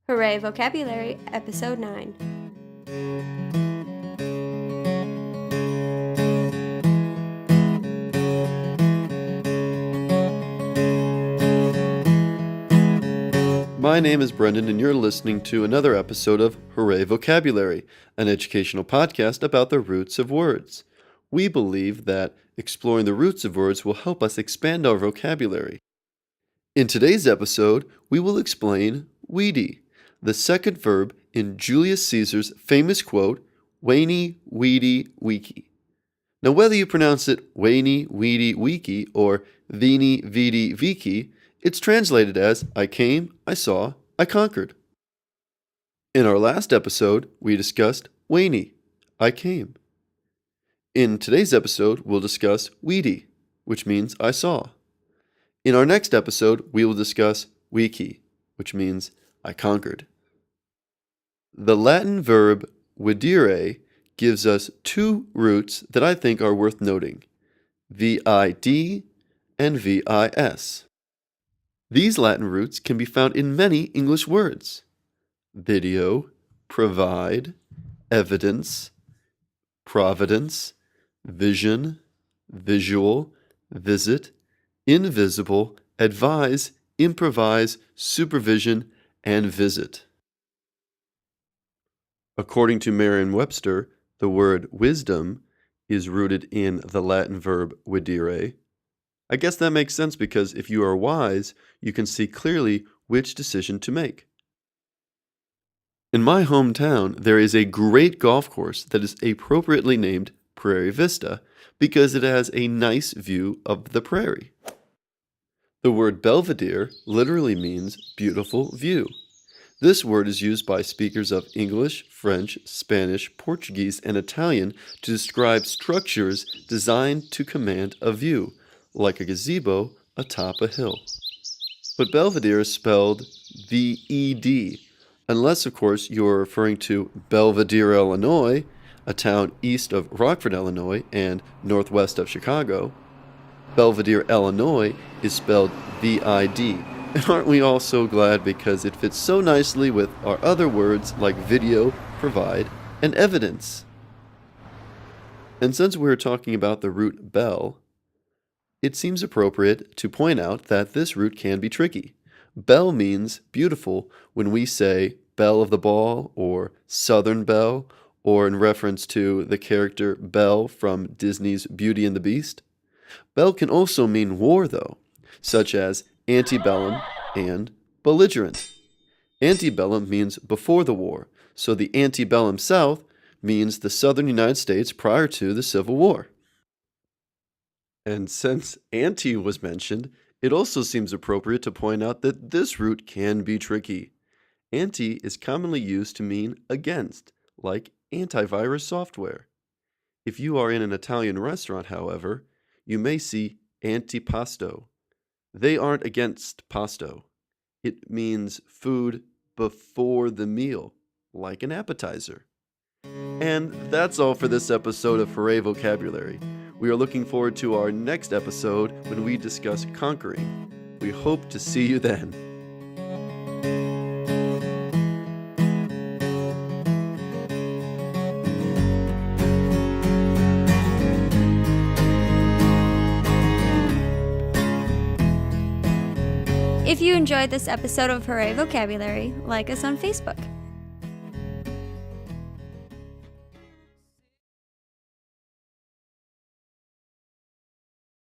Hooray Vocabulary, Episode 9. My name is Brendan, and you're listening to another episode of Hooray Vocabulary, an educational podcast about the roots of words. We believe that exploring the roots of words will help us expand our vocabulary. In today's episode, we will explain weedy, the second verb in Julius Caesar's famous quote, "Wane, weedy, weaky." Now, whether you pronounce it wane, weedy, weaky, or vini, vidi, vici, it's translated as I came, I saw, I conquered. In our last episode, we discussed wane, I came. In today's episode, we'll discuss weedy, which means I saw. In our next episode, we will discuss vici, which means I conquered. The Latin verb videre gives us two roots that I think are worth noting, vid and vis. These Latin roots can be found in many English words: video, provide, evidence, providence, vision, visual, visit, invisible, advise, improvise, supervision, and visit. According to Merriam-Webster, the word wisdom is rooted in the Latin verb videre. I guess that makes sense because if you are wise, you can see clearly which decision to make. In my hometown, there is a great golf course that is appropriately named Prairie Vista because it has a nice view of the prairie. The word Belvedere literally means beautiful view. This word is used by speakers of English, French, Spanish, Portuguese, and Italian to describe structures designed to command a view, like a gazebo atop a hill. But Belvedere is spelled V-E-D, unless, of course, you're referring to Belvedere, Illinois, a town east of Rockford, Illinois, and northwest of Chicago. Belvedere, Illinois is spelled V-I-D. And aren't we all so glad because it fits so nicely with our other words like video, provide, and evidence. And since we're talking about the root bell, it seems appropriate to point out that this root can be tricky. Belle means beautiful when we say belle of the ball or Southern Belle, or in reference to the character Belle from Disney's Beauty and the Beast. Belle can also mean war, though, such as antebellum and belligerent. Antebellum means before the war, so the antebellum South means the southern United States prior to the Civil War. And since ante was mentioned, it also seems appropriate to point out that this root can be tricky. Ante is commonly used to mean against, like antivirus software. If you are in an Italian restaurant, however, you may see antipasto. They aren't against pasto. It means food before the meal, like an appetizer. And that's all for this episode of Hooray Vocabulary. We are looking forward to our next episode when we discuss conquering. We hope to see you then. If you enjoyed this episode of Hooray Vocabulary, like us on Facebook.